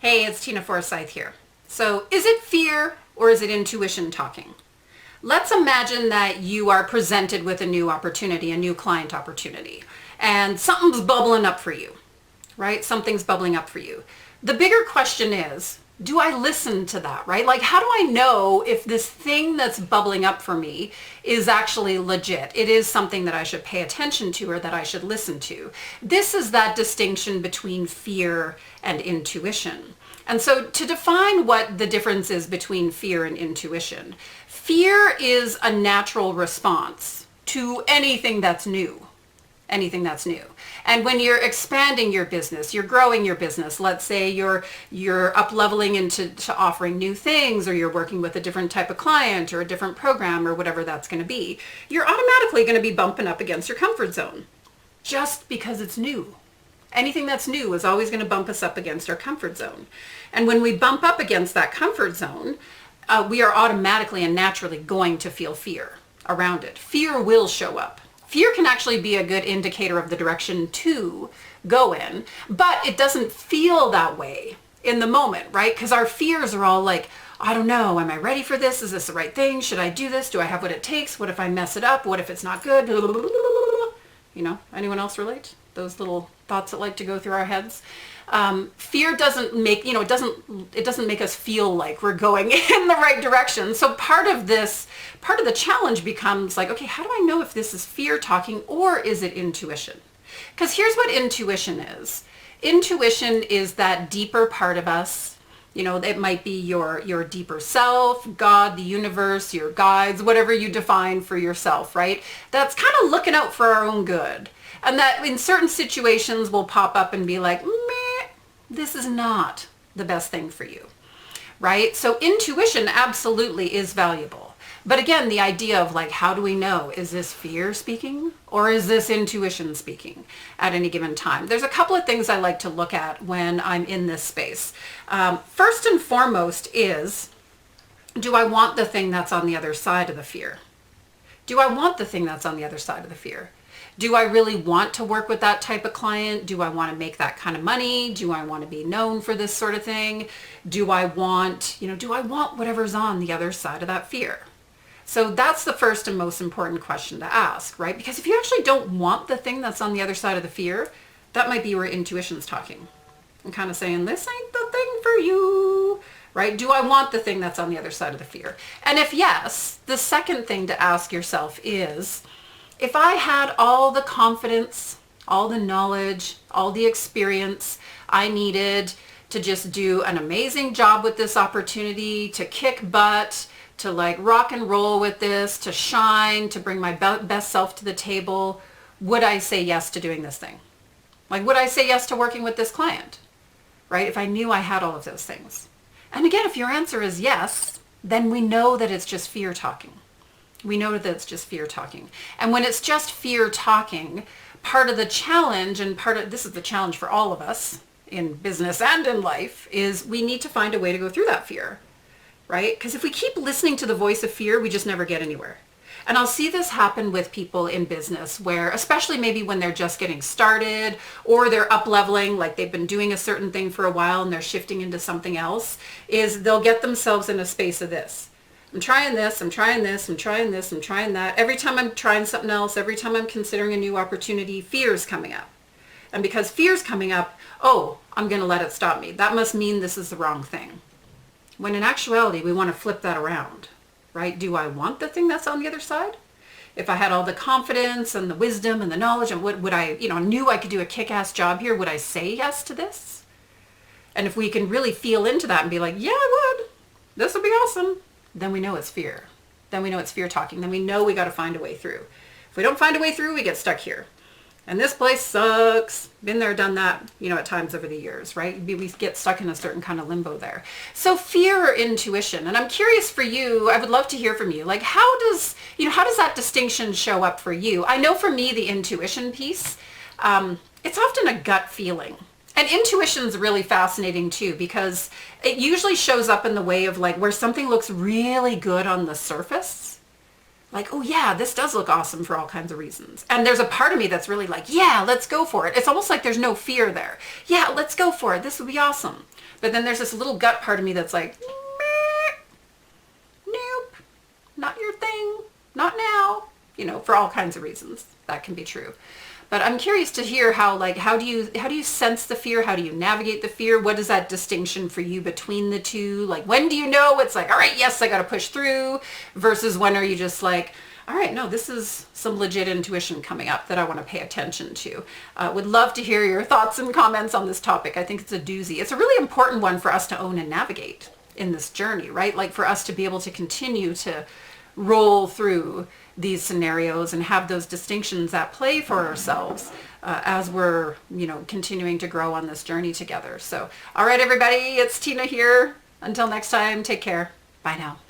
Hey, it's Tina Forsyth here. So is it fear or is it intuition talking? Let's imagine that you are presented with a new opportunity, a new client opportunity, and something's bubbling up for you, right? Something's bubbling up for you. The bigger question is, do I listen to that, right? Like, how do I know if this thing that's bubbling up for me is actually legit? It is something that I should pay attention to or that I should listen to. This is that distinction between fear and intuition. And so to define what the difference is between fear and intuition, fear is a natural response to anything that's new. Anything that's new. And when you're expanding your business, you're growing your business, let's say you're up leveling into offering new things, or you're working with a different type of client or a different program or whatever that's going to be, you're automatically going to be bumping up against your comfort zone just because it's new. Anything that's new is always going to bump us up against our comfort zone. And when we bump up against that comfort zone, we are automatically and naturally going to feel fear around it. Fear will show up. Fear can actually be a good indicator of the direction to go in, but it doesn't feel that way in the moment, right? Because our fears are all like, I don't know, am I ready for this? Is this the right thing? Should I do this? Do I have what it takes? What if I mess it up? What if it's not good? You know, anyone else relate? Those little thoughts that like to go through our heads. Fear doesn't make, it doesn't make us feel like we're going in the right direction. So part of the challenge becomes like, okay, how do I know if this is fear talking or is it intuition? Because here's what intuition is. Intuition is that deeper part of us. You know, it might be your deeper self, God, the universe, your guides, whatever you define for yourself, right? That's kind of looking out for our own good. And that in certain situations will pop up and be like, meh, this is not the best thing for you, right? So intuition absolutely is valuable. But again, the idea of like, how do we know? Is this fear speaking or is this intuition speaking at any given time? There's a couple of things I like to look at when I'm in this space. First and foremost is, do I want the thing that's on the other side of the fear? Do I want the thing that's on the other side of the fear? Do I really want to work with that type of client? Do I want to make that kind of money? Do I want to be known for this sort of thing? Do I want whatever's on the other side of that fear? So that's the first and most important question to ask, right? Because if you actually don't want the thing that's on the other side of the fear, that might be where intuition's talking and kind of saying, this ain't the thing for you, right? Do I want the thing that's on the other side of the fear? And if yes, the second thing to ask yourself is, if I had all the confidence, all the knowledge, all the experience I needed to just do an amazing job with this opportunity, to kick butt, to like rock and roll with this, to shine, to bring my best self to the table, would I say yes to doing this thing? Like, would I say yes to working with this client, right? If I knew I had all of those things. And again, if your answer is yes, then we know that it's just fear talking. We know that it's just fear talking. And when it's just fear talking, part of the challenge, and this is the challenge for all of us in business and in life, is we need to find a way to go through that fear, right? Because if we keep listening to the voice of fear, we just never get anywhere. And I'll see this happen with people in business where, especially maybe when they're just getting started or they're up leveling, like they've been doing a certain thing for a while and they're shifting into something else, is they'll get themselves in a space of this. I'm trying this, I'm trying this, I'm trying this, I'm trying that. Every time I'm trying something else, every time I'm considering a new opportunity, fear's coming up. And because fear's coming up, oh, I'm going to let it stop me. That must mean this is the wrong thing. When in actuality, we want to flip that around, right? Do I want the thing that's on the other side? If I had all the confidence and the wisdom and the knowledge and would I, knew I could do a kick-ass job here, would I say yes to this? And if we can really feel into that and be like, yeah, I would. This would be awesome. Then we know it's fear. Then we know it's fear talking. Then we know we got to find a way through. If we don't find a way through, we get stuck here. And this place sucks. Been there, done that, at times over the years, right? We get stuck in a certain kind of limbo there. So fear or intuition. And I'm curious for you, I would love to hear from you. Like, how does that distinction show up for you? I know for me, the intuition piece, it's often a gut feeling. And intuition's really fascinating too, because it usually shows up in the way of like where something looks really good on the surface. Like, oh yeah, this does look awesome for all kinds of reasons. And there's a part of me that's really like, yeah, let's go for it. It's almost like there's no fear there. Yeah, let's go for it. This would be awesome. But then there's this little gut part of me that's like, nope, not your thing, not now, for all kinds of reasons. That can be true. But I'm curious to hear how do you sense the fear? How do you navigate the fear? What is that distinction for you between the two? Like, when do you know it's like, all right, yes, I got to push through, versus when are you just like, all right, no, this is some legit intuition coming up that I want to pay attention to. Would love to hear your thoughts and comments on this topic. I think it's a doozy. It's a really important one for us to own and navigate in this journey, right? Like, for us to be able to continue to roll through these scenarios and have those distinctions at play for ourselves as we're, continuing to grow on this journey together. So, all right, everybody, it's Tina here. Until next time, take care. Bye now.